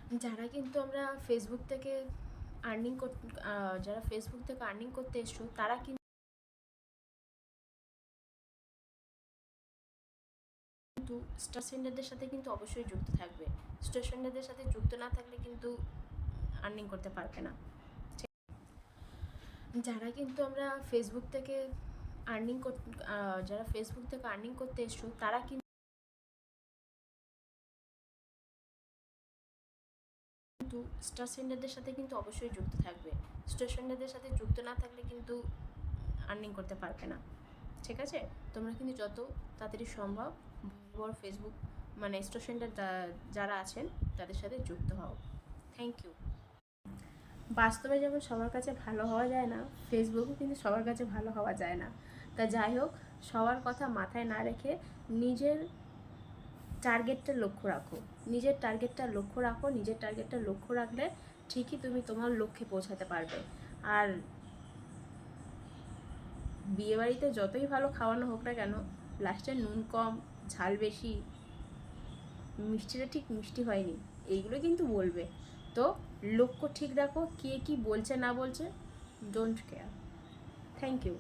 যারা কিন্তু আমরা ফেসবুক থেকে আর্নিং করতে যারা ফেসবুক থেকে আর্নিং করতে এসছো তারা কিন্তু স্টার সেন্ডারদের সাথে কিন্তু অবশ্যই যুক্ত থাকবে। স্টার সেন্ডারদের সাথে যুক্ত না থাকলে কিন্তু আর্নিং করতে পারবে না। যারা কিন্তু আমরা ফেসবুক থেকে আর্নিং যারা ফেসবুক থেকে আর্নিং করতে এসছো তারা কিন্তু স্টার সেন্ডারদের সাথে কিন্তু অবশ্যই যুক্ত থাকবে। স্টার সেন্ডারদের সাথে যুক্ত না থাকলে কিন্তু আর্নিং করতে পারবে না। ঠিক আছে, তোমরা কিন্তু যত তাড়াতাড়ি সম্ভব বড় ফেসবুক মানে স্টার সেন্ডার যারা আছেন তাদের সাথে যুক্ত হও। Thank you. বাস্তবে যেমন সবার কাছে ভালো হওয়া যায় না, ফেসবুকও কিন্তু সবার কাছে ভালো হওয়া যায় না। তা যাই হোক, সবার কথা মাথায় না রেখে নিজের টার্গেটটা লক্ষ্য রাখো। নিজের টার্গেটটা লক্ষ্য রাখলে ঠিকই তুমি তোমার লক্ষ্যে পৌঁছাতে পারবে। আর বিয়েবাড়িতে যতই ভালো খাওয়ানো হোক না কেন, লাস্টে নুন কম, ঝাল বেশি, মিষ্টিটা ঠিক মিষ্টি হয়নি, এইগুলো কিন্তু বলবে। তো লক্ষ্য ঠিক রাখো, কে কি বলছে না বলছে, ডোন্ট কেয়ার। Thank you.